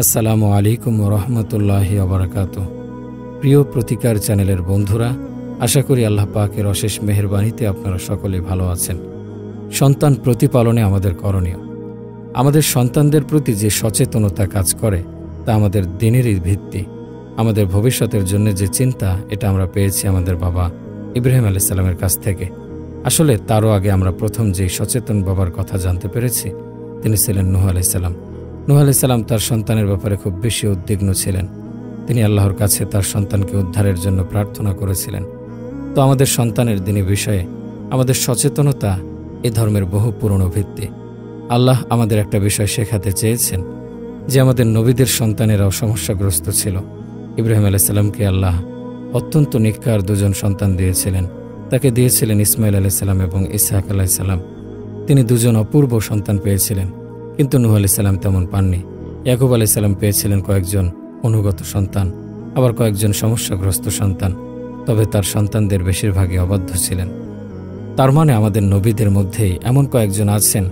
আসসালামু আলাইকুম রহমতুল্লাহি ওবারাকাতু। প্রিয় প্রতিকার চ্যানেলের বন্ধুরা, আশা করি আল্লাহ পাকের অশেষ মেহেরবানিতে আপনারা সকলে ভালো আছেন। সন্তান প্রতিপালনে আমাদের করণীয়, আমাদের সন্তানদের প্রতি যে সচেতনতা কাজ করে তা আমাদের দিনেরই ভিত্তি। আমাদের ভবিষ্যতের জন্য যে চিন্তা, এটা আমরা পেয়েছি আমাদের বাবা ইব্রাহিম আলাইহিস সালামের কাছ থেকে। আসলে তারও আগে আমরা প্রথম যে সচেতন বাবার কথা জানতে পেরেছি, তিনি ছিলেন নূহ আলাইহিস সালাম। নূহ আলাইহিস সালাম তার সন্তানের ব্যাপারে খুব বেশি উদ্বিগ্ন ছিলেন। তিনি আল্লাহর কাছে তার সন্তানকে উদ্ধারের জন্য প্রার্থনা করেছিলেন। তো আমাদের সন্তানের দিনের বিষয়ে আমাদের সচেতনতা এ ধর্মের বহু পুরনো ভিত্তি। আল্লাহ আমাদের একটা বিষয় শেখাতে চেয়েছেন যে আমাদের নবীদের সন্তানেরাও সমস্যাগ্রস্ত ছিল। ইব্রাহিম আলাইহিস সালামকে আল্লাহ অত্যন্ত নিককার দুজন সন্তান দিয়েছিলেন। তাকে দিয়েছিলেন ইসমাইল আলাইহিস সালাম এবং ইসহাক আলাইহিস সালাম। তিনি দুজন অপূর্ব সন্তান পেয়েছিলেন, কিন্তু নূহ আলাইহিস সালাম তেমন পাননি। ইয়াকুব আলাইহিস সালাম পেয়েছিলেন কয়েকজন অনুগত সন্তান, আবার কয়েকজন সমস্যাগ্রস্ত সন্তান। তবে তার সন্তানদের বেশিরভাগই অবাধ্য ছিলেন। তার মানে আমাদের নবীদের মধ্যেই এমন কয়েকজন আছেন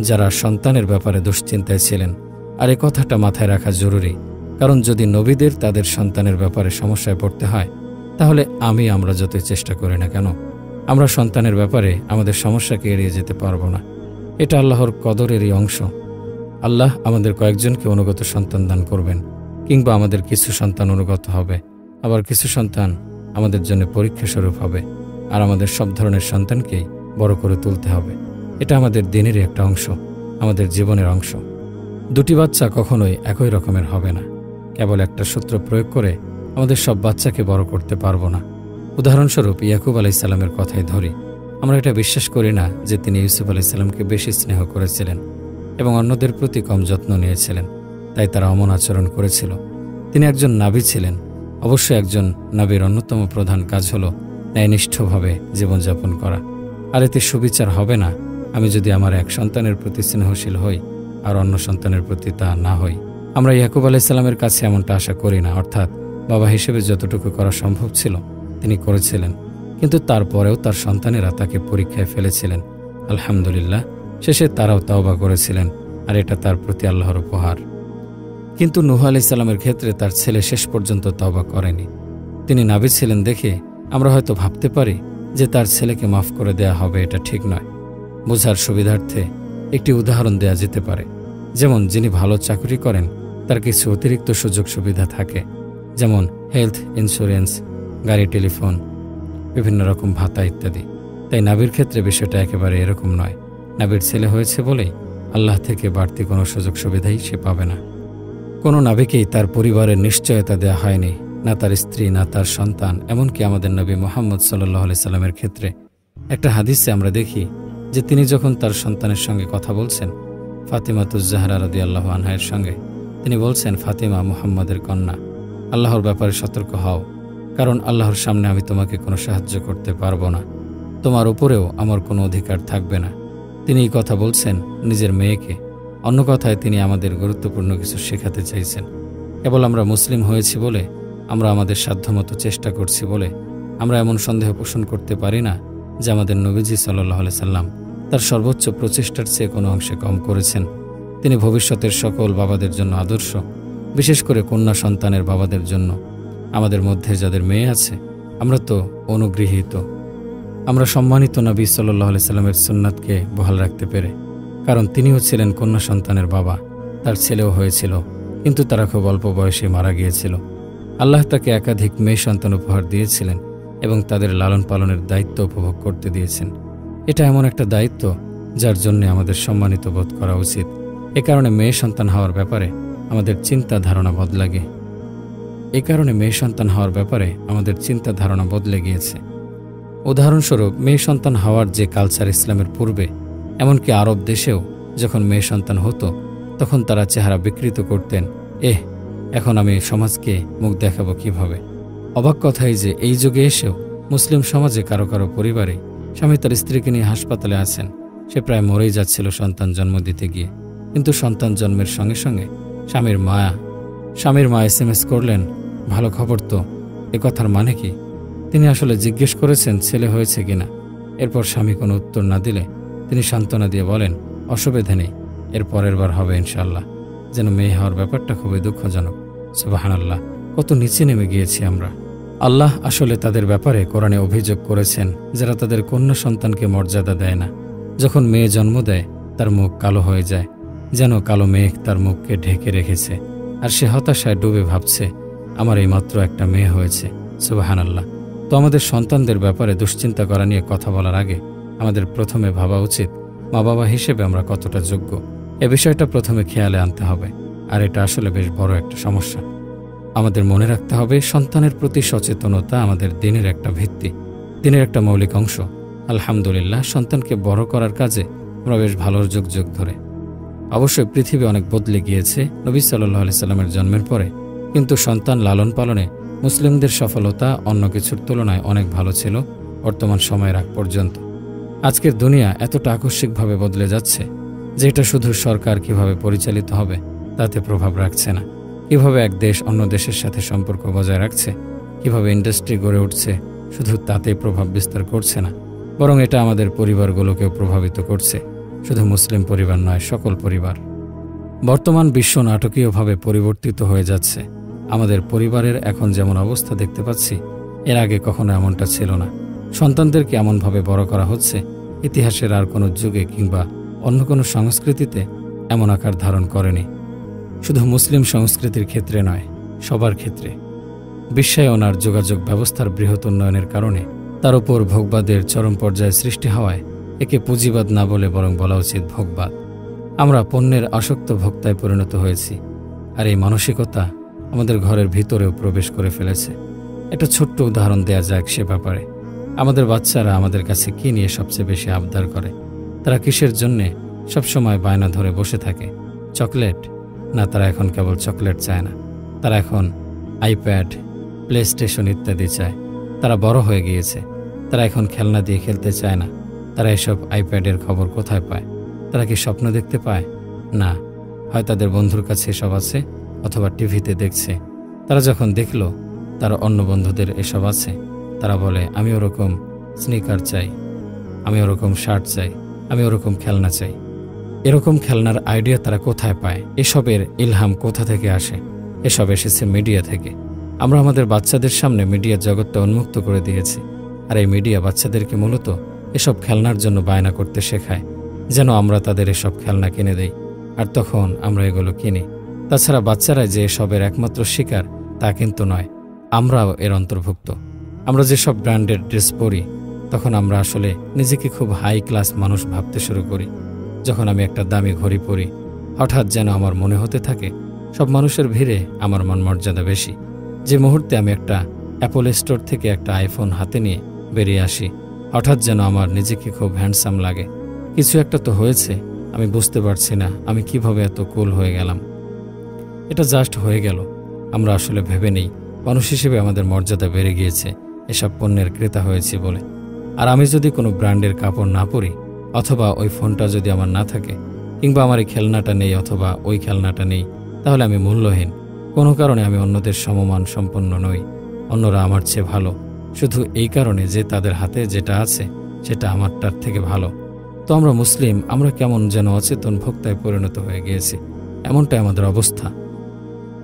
যারা সন্তানের ব্যাপারে দুশ্চিন্তায় ছিলেন। আর এ কথাটা মাথায় রাখা জরুরি, কারণ যদি নবীদের তাদের সন্তানের ব্যাপারে সমস্যায় পড়তে হয়, তাহলে আমরা যতই চেষ্টা করি না কেন, আমরা সন্তানের ব্যাপারে আমাদের সমস্যাকে এড়িয়ে যেতে পারবো না। এটা আল্লাহর কদরেরই অংশ। আল্লাহ আমাদের কয়েকজনকে অনুগত সন্তান দান করবেন, কিংবা আমাদের কিছু সন্তান অনুগত হবে, আবার কিছু সন্তান আমাদের জন্য পরীক্ষা স্বরূপ হবে। আর আমাদের সব ধরনের সন্তানকেই বড় করে তুলতে হবে। এটা আমাদের দিনেরই একটা অংশ, আমাদের জীবনের অংশ। দুটি বাচ্চা কখনোই একই রকমের হবে না। কেবল একটা সূত্র প্রয়োগ করে আমাদের সব বাচ্চাকে বড় করতে পারবো না। উদাহরণস্বরূপ ইয়াকুব আলাইহিস সালামের কথাই ধরি। আমরা এটা বিশ্বাস করি না যে তিনি ইউসুফ আলাইহিস সালামকে বেশি স্নেহ করেছিলেন এবং অন্যদের প্রতি কম যত্ন নিয়েছিলেন, তাই তারা অমন আচরণ করেছিল। তিনি একজন নাবী ছিলেন। অবশ্যই একজন নাবীর অন্যতম প্রধান কাজ হল ন্যায়নিষ্ঠভাবে জীবনযাপন করা। আর এতে সুবিচার হবে না আমি যদি আমার এক সন্তানের প্রতি স্নেহশীল হই আর অন্য সন্তানের প্রতি তা না হই। আমরা ইয়াকুব আলাইহিস সালামের কাছে এমনটা আশা করি না। অর্থাৎ বাবা হিসেবে যতটুকু করা সম্ভব ছিল তিনি করেছিলেন, কিন্তু তারপরেও তার সন্তানেরা তাকে পরীক্ষায় ফেলেছিলেন। আলহামদুলিল্লাহ, শেষে তারাও তাওবা করেছিলেন, আর এটা তার প্রতি আল্লাহর উপহার। কিন্তু নূহ আলাইহিস সালামের ক্ষেত্রে তার ছেলে শেষ পর্যন্ত তাওবা করেনি। তিনি নাবী ছিলেন দেখে আমরা হয়তো ভাবতে পারি যে তার ছেলেকে মাফ করে দেয়া হবে, এটা ঠিক নয়। বোঝার সুবিধার্থে একটি উদাহরণ দেয়া যেতে পারে। যেমন যিনি ভালো চাকরি করেন তার কিছু অতিরিক্ত সুযোগ সুবিধা থাকে, যেমন হেলথ ইন্স্যুরেন্স, গাড়ি, টেলিফোন, বিভিন্ন রকম ভাতা ইত্যাদি। তাই নাবীর ক্ষেত্রে বিষয়টা একেবারে এরকম নয়। নাবীর ছেলে হয়েছে বলেই আল্লাহ থেকে বাড়তি কোনো সুযোগ সুবিধাই সে পাবে না। কোনো নাবীকেই তার পরিবারের নিশ্চয়তা দেয়া হয়নি, না তার স্ত্রী, না তার সন্তান। এমনকি আমাদের নবী মুহাম্মদ সাল্লাল্লাহু আলাইহি সাল্লামের ক্ষেত্রে একটা হাদিসে আমরা দেখি যে তিনি যখন তার সন্তানের সঙ্গে কথা বলছেন, ফাতিমাতুজ জাহরা রাদিয়াল্লাহু আনহার সঙ্গে, তিনি বলছেন, ফাতিমা মুহাম্মাদের কন্যা, আল্লাহর ব্যাপারে সতর্ক হও, কারণ আল্লাহর সামনে আমি তোমাকে কোনো সাহায্য করতে পারবো না, তোমার উপরেও আমার কোনো অধিকার থাকবে না। তিনি এই কথা বলছেন নিজের মেয়েকে। অন্য কথায় তিনি আমাদের গুরুত্বপূর্ণ কিছু শেখাতে চাইছেন। কেবল আমরা মুসলিম হয়েছি বলে, আমরা আমাদের সাধ্যমতো চেষ্টা করছি বলে আমরা এমন সন্দেহ পোষণ করতে পারি না যে আমাদের নবীজি সাল্লাল্লাহু আলাইহি সাল্লাম তার সর্বোচ্চ প্রচেষ্টার চেয়ে কোনো অংশে কম করেছেন। তিনি ভবিষ্যতের সকল বাবাদের জন্য আদর্শ, বিশেষ করে কন্যা সন্তানের বাবাদের জন্য। আমাদের মধ্যে যাদের মেয়ে আছে, আমরা তো অনুগৃহীত। আমরা সম্মানিত নবী সাল্লাল্লাহু আলাইহি সাল্লামের সুন্নাতকে বহাল রাখতে পেরে, কারণ তিনিও ছিলেন কন্যা সন্তানের বাবা, তার ছেলেও হয়েছিল, কিন্তু তারা খুব অল্প বয়সে মারা গিয়েছিল। আল্লাহ তাকে একাধিক মেয়ে সন্তান উপহার দিয়েছিলেন এবং তাদের লালন পালনের দায়িত্ব উপভোগ করতে দিয়েছেন। এটা এমন একটা দায়িত্ব যার জন্য আমাদের সম্মানিত বোধ করা উচিত। এ কারণে মেয়ে সন্তান হওয়ার ব্যাপারে আমাদের চিন্তা ধারণা বদলে গিয়েছে। উদাহরণস্বরূপ, মেয়ে সন্তান হওয়ার যে কালচার ইসলামের পূর্বে, এমনকি আরব দেশেও যখন মেয়ে সন্তান হতো তখন তারা চেহারা বিকৃত করতেন। এখন আমি সমাজকে মুখ দেখাবো কিভাবে? অবাক কথাই যে এই যুগে এসেও মুসলিম সমাজে কারো কারো পরিবারে স্বামী তার স্ত্রীকে নিয়ে হাসপাতালে আছেন। সে প্রায় মরেই যাচ্ছিল সন্তান জন্ম দিতে গিয়ে, কিন্তু সন্তান জন্মের সঙ্গে সঙ্গে স্বামীর মা SMS করলেন, ভালো খবর তো। এ কথার মানে কি? তিনি আসলে জিজ্ঞেস করেছেন ছেলে হয়েছে কিনা। এরপর স্বামী কোনো উত্তর না দিলে তিনি সান্ত্বনা দিয়ে বলেন, অসুবিধা নেই, এর পরের বার হবে ইনশাআল্লাহ। যেন মেয়ে হওয়ার ব্যাপারটা খুবই দুঃখজনক। সুবহানাল্লাহ, কত নিচে নেমে গিয়েছি আমরা। আল্লাহ আসলে তাদের ব্যাপারে কোরআনে অভিযোগ করেছেন যারা তাদের কন্যা সন্তানকে মর্যাদা দেয় না। যখন মেয়ে জন্ম দেয় তার মুখ কালো হয়ে যায়, যেন কালো মেঘ তার মুখকে ঢেকে রেখেছে, আর সে হতাশায় ডুবে ভাবছে আমার এইমাত্র একটা মেয়ে হয়েছে। সুবহানাল্লাহ। তো আমাদের সন্তানদের ব্যাপারে দুশ্চিন্তা করা নিয়ে কথা বলার আগে আমাদের প্রথমে ভাবা উচিত মা বাবা হিসেবে আমরা কতটা যোগ্য। এ বিষয়টা প্রথমে খেয়ালে আনতে হবে, আর এটা আসলে বেশ বড় একটা সমস্যা। আমাদের মনে রাখতে হবে সন্তানের প্রতি সচেতনতা আমাদের দিনের একটা ভিত্তি, দিনের একটা মৌলিক অংশ। আলহামদুলিল্লাহ, সন্তানকে বড় করার কাজে আমরা বেশ ভালো যুগ ধরে। অবশ্যই পৃথিবী অনেক বদলে গিয়েছে নবী সাল্লাল্লাহু আলাইহি সাল্লামের জন্মের পরে, কিন্তু সন্তান লালন পালনে মুসলিমদের সফলতা অন্য কিছুর তুলনায় অনেক ভালো ছিল বর্তমান সময়ের আগ পর্যন্ত। আজকের দুনিয়া এতটা আকস্মিকভাবে বদলে যাচ্ছে যে এটা শুধু সরকার কিভাবে পরিচালিত হবে তাতে প্রভাব রাখছে না, কিভাবে এক দেশ অন্য দেশের সাথে সম্পর্ক বজায় রাখছে, কিভাবে ইন্ডাস্ট্রি গড়ে উঠছে, শুধু তাতেই প্রভাব বিস্তার করছে না, বরং এটা আমাদের পরিবারগুলোকেও প্রভাবিত করছে। শুধু মুসলিম পরিবার নয়, সকল পরিবার। বর্তমান বিশ্ব নাটকীয়ভাবে পরিবর্তিত হয়ে যাচ্ছে। আমাদের পরিবারের এখন যেমন অবস্থা দেখতে পাচ্ছি, এর আগে কখনো এমনটা ছিল না। সন্তানদেরকে এমনভাবে বড় করা হচ্ছে ইতিহাসের আর কোনো যুগে কিংবা অন্য কোনো সংস্কৃতিতে এমন আকার ধারণ করেনি। শুধু মুসলিম সংস্কৃতির ক্ষেত্রে নয়, সবার ক্ষেত্রে। বিশ্বায়ন আর যোগাযোগ ব্যবস্থার বৃহৎ উন্নয়নের কারণে তার উপর ভোগবাদের চরম পর্যায়ে সৃষ্টি হওয়ায় একে পুঁজিবাদ না বলে বরং বলা উচিত ভোগবাদ। আমরা পণ্যের আসক্ত ভোক্তায় পরিণত হয়েছি, আর এই মানসিকতা আমাদের ঘরের ভিতরেও প্রবেশ করে ফেলেছে। একটা ছোট্ট উদাহরণ দেয়া যাক সে ব্যাপারে। আমাদের বাচ্চারা আমাদের কাছে কি নিয়ে সবচেয়ে বেশি আবদার করে? তারা কিসের জন্যে সবসময় বায়না ধরে বসে থাকে? চকলেট? না, তারা এখন কেবল চকলেট চায় না, তারা এখন আইপ্যাড, প্লে স্টেশন ইত্যাদি চায়। তারা বড় হয়ে গিয়েছে, তারা এখন খেলনা দিয়ে খেলতে চায় না। তারা এসব আইপ্যাডের খবর কোথায় পায়? তারা কি স্বপ্ন দেখতে পায়? না, হয় তাদের বন্ধুর কাছে এসব আছে অথবা টিভিতে দেখছে। তারা যখন দেখল তার অন্য বন্ধুদের এসব আছে, তারা বলে আমি ওরকম স্নিকার চাই, আমি ওরকম শার্ট চাই, আমি ওরকম খেলনা চাই। এরকম খেলনার আইডিয়া তারা কোথায় পায়? এসবের ইলহাম কোথা থেকে আসে? এসব এসেছে মিডিয়া থেকে। আমরা আমাদের বাচ্চাদের সামনে মিডিয়ার জগৎটা উন্মুক্ত করে দিয়েছি, আর এই মিডিয়া বাচ্চাদেরকে মূলত এসব খেলনার জন্য বায়না করতে শেখায়, যেন আমরা তাদের এসব খেলনা কিনে দেই, আর তখন আমরা এগুলো কিনি। তাছাড়া বাচ্চারা যে এসবের একমাত্র শিকার তা কিন্তু নয়, আমরাও এর অন্তর্ভুক্ত। আমরা যেসব ব্র্যান্ডের ড্রেস পরি তখন আমরা আসলে নিজেকে খুব হাই ক্লাস মানুষ ভাবতে শুরু করি। যখন আমি একটা দামি ঘড়ি পরি, হঠাৎ যেন আমার মনে হতে থাকে সব মানুষের ভিড়ে আমার মান মর্যাদা বেশি। যে মুহূর্তে আমি একটা অ্যাপল স্টোর থেকে একটা আইফোন হাতে নিয়ে বেরিয়ে আসি, হঠাৎ যেন আমার নিজেকে খুব হ্যান্ডসাম লাগে। কিছু একটা তো হয়েছে, আমি বুঝতে পারছি না আমি কিভাবে এত কুল হয়ে গেলাম। এটা জাস্ট হয়ে গেল। আমরা আসলে ভেবে নেই মানুষ হিসেবে আমাদের মর্যাদা বেড়ে গিয়েছে এসব পণ্যের ক্রেতা হয়েছি বলে। আর আমি যদি কোনো ব্র্যান্ডের কাপড় না পরি, অথবা ওই ফোনটা যদি আমার না থাকে, কিংবা আমার এই খেলনাটা নেই অথবা ওই খেলনাটা নেই, তাহলে আমি মূল্যহীন। কোনো কারণে আমি অন্যদের সমমান সম্পন্ন নই, অন্যরা আমার চেয়ে ভালো, শুধু এই কারণে যে তাদের হাতে যেটা আছে সেটা আমারটার থেকে ভালো। তো আমরা মুসলিম, আমরা কেমন যেন অচেতন ভোক্তায় পরিণত হয়ে গিয়েছি। এমনটাই আমাদের অবস্থা।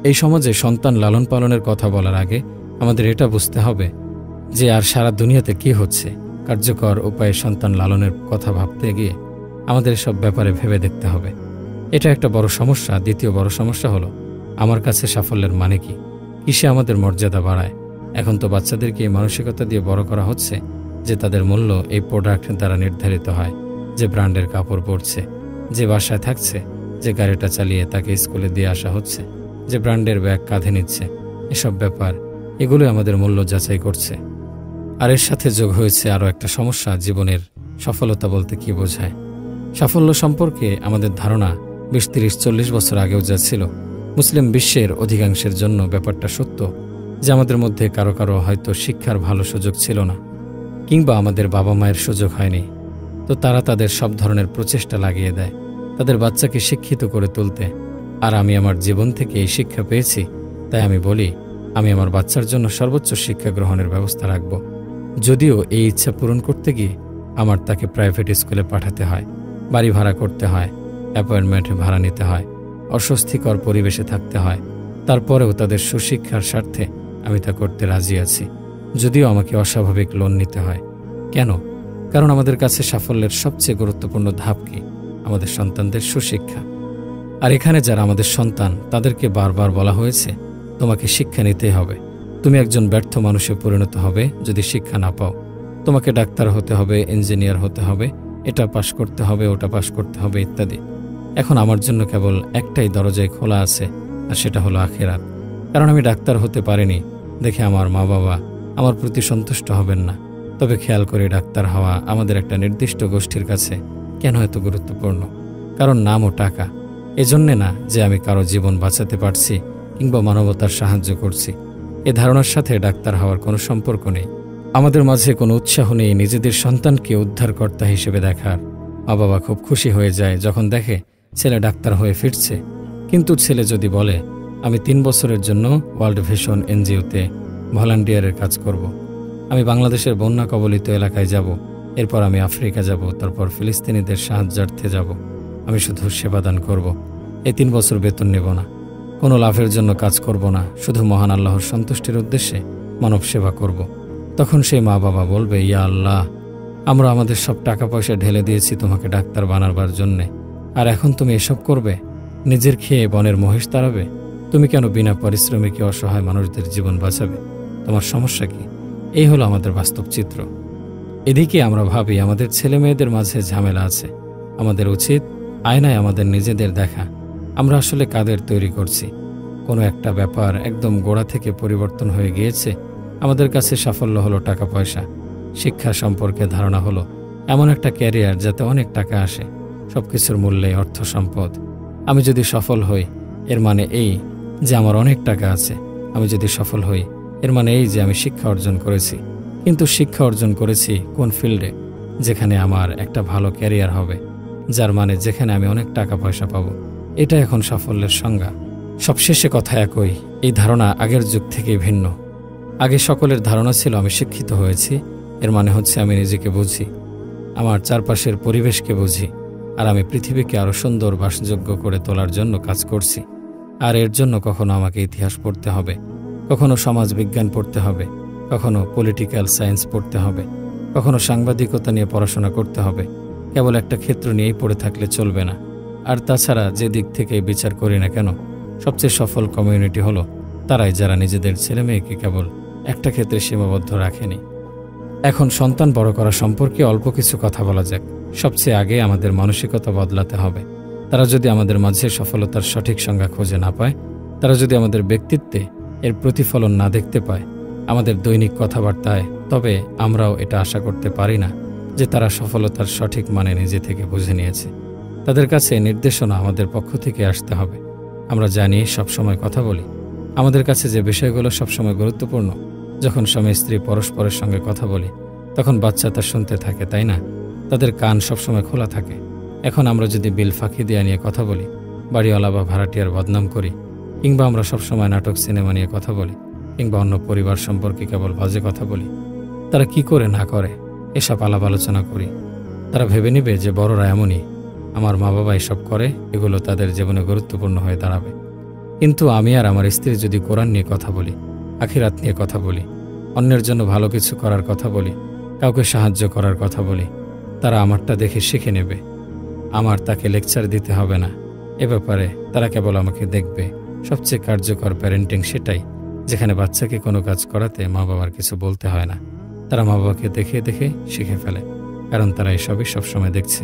এই সমাজে সন্তান লালন পালনের কথা বলার আগে আমাদের এটা বুঝতে হবে যে আর সারা দুনিয়াতে কি হচ্ছে। কার্যকর উপায়ে সন্তান লালনের কথা ভাবতে গিয়ে আমাদের সব ব্যাপারে ভেবে দেখতে হবে। এটা একটা বড় সমস্যা। দ্বিতীয় বড় সমস্যা হলো আমার কাছে সাফল্যের মানে কি? কিসে আমাদের মর্যাদা বাড়ায়? এখন তো বাচ্চাদেরকে এই মানসিকতা দিয়ে বড় করা হচ্ছে যে তাদের মূল্য এই প্রোডাক্ট দ্বারা নির্ধারিত হয়। যে ব্র্যান্ডের কাপড় পরছে, যে বাসায় থাকছে, যে গাড়িটা চালিয়ে তাকে স্কুলে দিয়ে আসা হচ্ছে, যে ব্র্যান্ডের ব্যাগ কাঁধে নিচ্ছে, এসব ব্যাপার এগুলো আমাদের মূল্য যাচাই করছে। আর এর সাথে যোগ হয়েছে আরও একটা সমস্যা। জীবনের সফলতা বলতে কি বোঝায়? সাফল্য সম্পর্কে আমাদের ধারণা 20, 30, 40 বছর আগেও যা ছিল, মুসলিম বিশ্বের অধিকাংশের জন্য ব্যাপারটা সত্য যে আমাদের মধ্যে কারো কারো হয়তো শিক্ষার ভালো সুযোগ ছিল না, কিংবা আমাদের বাবা মায়ের সুযোগ হয়নি। তো তারা তাদের সব ধরনের প্রচেষ্টা লাগিয়ে দেয় তাদের বাচ্চাকে শিক্ষিত করে তুলতে। আর আমি আমার জীবন থেকে এই শিক্ষা পেয়েছি, তাই আমি বলি আমি আমার বাচ্চার জন্য সর্বোচ্চ শিক্ষা গ্রহণের ব্যবস্থা রাখব। যদিও এই ইচ্ছা পূরণ করতে গিয়ে আমার তাকে প্রাইভেট স্কুলে পাঠাতে হয়, বাড়ি ভাড়া করতে হয়, অ্যাপয়েন্টমেন্ট ভাড়া নিতে হয়, অস্বস্তিকর পরিবেশে থাকতে হয়, তারপরেও তাদের সুশিক্ষার স্বার্থে আমি তা করতে রাজি আছি, যদিও আমাকে অস্বাভাবিক লোন নিতে হয়। কেন? কারণ আমাদের কাছে সাফল্যের সবচেয়ে গুরুত্বপূর্ণ ধাপ কি? আমাদের সন্তানদের সুশিক্ষা। আর এখানে যারা আমাদের সন্তান, তাদেরকে বারবার বলা হয়েছে, তোমাকে শিক্ষা নিতেই হবে। তুমি একজন ব্যর্থ মানুষে পরিণত হবে যদি শিক্ষা না পাও। তোমাকে ডাক্তার হতে হবে, ইঞ্জিনিয়ার হতে হবে, এটা পাশ করতে হবে, ওটা পাশ করতে হবে, ইত্যাদি। এখন আমার জন্য কেবল একটাই দরজায় খোলা আছে, আর সেটা হলো আখিরাত। কারণ আমি ডাক্তার হতে পারিনি দেখে আমার মা বাবা আমার প্রতি সন্তুষ্ট হবেন না। তবে খেয়াল করে ডাক্তার হওয়া আমাদের একটা নির্দিষ্ট গোষ্ঠীর কাছে কেন এত গুরুত্বপূর্ণ? কারণ নাম ও টাকা। এজন্যে না যে আমি কারো জীবন বাঁচাতে পারছি কিংবা মানবতার সাহায্য করছি। এ ধারণার সাথে ডাক্তার হওয়ার কোনো সম্পর্ক নেই। আমাদের মাঝে কোনো উৎসাহ নেই নিজেদের সন্তানকে উদ্ধারকর্তা হিসেবে দেখার। মা বাবা খুব খুশি হয়ে যায় যখন দেখে ছেলে ডাক্তার হয়ে ফিরছে। কিন্তু ছেলে যদি বলে, আমি 3 বছরের জন্য ওয়ার্ল্ড ভিশন এনজিওতে ভলান্টিয়ারের কাজ করব, আমি বাংলাদেশের বন্যা কবলিত এলাকায় যাব, এরপর আমি আফ্রিকা যাব, তারপর ফিলিস্তিনিদের সাহায্যার্থে যাব, আমি শুধু সেবাদান করব, এই 3 বছর বেতন নেব না, কোনো লাভের জন্য কাজ করব না, শুধু মহান আল্লাহর সন্তুষ্টির উদ্দেশ্যে মানব সেবা করব, তখন সেই মা বাবা বলবে, ইয়া আল্লাহ, আমরা আমাদের সব টাকা পয়সা ঢেলে দিয়েছি তোমাকে ডাক্তার বানাবার জন্যে, আর এখন তুমি এসব করবে? নিজের খেয়ে বনের মহিষ তাড়াবে? তুমি কেন বিনা পরিশ্রমিকে অসহায় মানুষদের জীবন বাঁচাবে? তোমার সমস্যা কি? এই হলো আমাদের বাস্তব চিত্র। এদিকে আমরা ভাবি আমাদের ছেলে মেয়েদের মাঝে ঝামেলা আছে। আমাদের উচিত আয়নায় আমাদের নিজেদের দেখা, আমরা আসলে কাদের তৈরি করছি। কোনো একটা ব্যাপার একদম গোড়া থেকে পরিবর্তন হয়ে গিয়েছে। আমাদের কাছে সাফল্য হলো টাকা পয়সা, শিক্ষা সম্পর্কে ধারণা হলো এমন একটা ক্যারিয়ার যাতে অনেক টাকা আসে, সবকিছুর মূল্যে অর্থ সম্পদ। আমি যদি সফল হই এর মানে এই যে আমার অনেক টাকা আছে। আমি যদি সফল হই এর মানে এই যে আমি শিক্ষা অর্জন করেছি। কিন্তু শিক্ষা অর্জন করেছি কোন ফিল্ডে? যেখানে আমার একটা ভালো ক্যারিয়ার হবে, যার মানে যেখানে আমি অনেক টাকা পয়সা পাবো। এটা এখন সাফল্যের সংজ্ঞা। সবশেষে কথা একই, এই ধারণা আগের যুগ থেকেই ভিন্ন। আগে সকলের ধারণা ছিল আমি শিক্ষিত হয়েছি, এর মানে হচ্ছে আমি নিজেকে বুঝি, আমার চারপাশের পরিবেশকে বুঝি, আর আমি পৃথিবীকে আরও সুন্দর বাসযোগ্য করে তোলার জন্য কাজ করছি। আর এর জন্য কখনো আমাকে ইতিহাস পড়তে হবে, কখনো সমাজ বিজ্ঞান পড়তে হবে, কখনো পলিটিক্যাল সায়েন্স পড়তে হবে, কখনো সাংবাদিকতা নিয়ে পড়াশোনা করতে হবে। কেবল একটা ক্ষেত্র নিয়েই পড়ে থাকলে চলবে না। আর তাছাড়া যে দিক থেকে বিচার করি না কেন, সবচেয়ে সফল কমিউনিটি হলো তারাই যারা নিজেদের ছেলে মেয়েকে কেবল একটা ক্ষেত্রে সীমাবদ্ধ রাখেনি। এখন সন্তান বড় করা সম্পর্কে অল্প কিছু কথা বলা যাক। সবচেয়ে আগে আমাদের মানসিকতা বদলাতে হবে। তারা যদি আমাদের মাঝে সফলতার সঠিক সংজ্ঞা খুঁজে না পায়, তারা যদি আমাদের ব্যক্তিত্বে এর প্রতিফলন না দেখতে পায়, আমাদের দৈনিক কথাবার্তায়, তবে আমরাও এটা আশা করতে পারি না যে তারা সফলতার সঠিক মানে নিজে থেকে বুঝে নিয়েছে। তাদের কাছে নির্দেশনা আমাদের পক্ষ থেকে আসতে হবে। আমরা জানি, সবসময় কথা বলি, আমাদের কাছে যে বিষয়গুলো সবসময় গুরুত্বপূর্ণ, যখন স্বামী স্ত্রী পরস্পরের সঙ্গে কথা বলি, তখন বাচ্চা তা শুনতে থাকে, তাই না? তাদের কান সবসময় খোলা থাকে। এখন আমরা যদি বিল ফাঁকি দেওয়া নিয়ে কথা বলি, বাড়িওয়ালা বা ভাড়াটিয়ার বদনাম করি, কিংবা আমরা সবসময় নাটক সিনেমা নিয়ে কথা বলি, কিংবা অন্য পরিবার সম্পর্কে কেবল বাজে কথা বলি, তারা কি করে না করে এসব আলাপ আলোচনা করি, তারা ভেবে নিবে যে বড়রা এমনই, আমার মা বাবা এসব করে, এগুলো তাদের জীবনে গুরুত্বপূর্ণ হয়ে দাঁড়াবে। কিন্তু আমি আর আমার স্ত্রী যদি কোরআন নিয়ে কথা বলি, আখিরাত নিয়ে কথা বলি, অন্যের জন্য ভালো কিছু করার কথা বলি, কাউকে সাহায্য করার কথা বলি, তারা আমারটা দেখে শিখে নেবে। আমার তাকে লেকচার দিতে হবে না এ ব্যাপারে, তারা কেবল আমাকে দেখবে। সবচেয়ে কার্যকর প্যারেন্টিং সেটাই, যেখানে বাচ্চাকে কোনো কাজ করাতে মা বাবার কিছু বলতে হয় না। তারা মা বাবাকে দেখে দেখে শিখে ফেলে, কারণ তারা এসবই সবসময় দেখছে।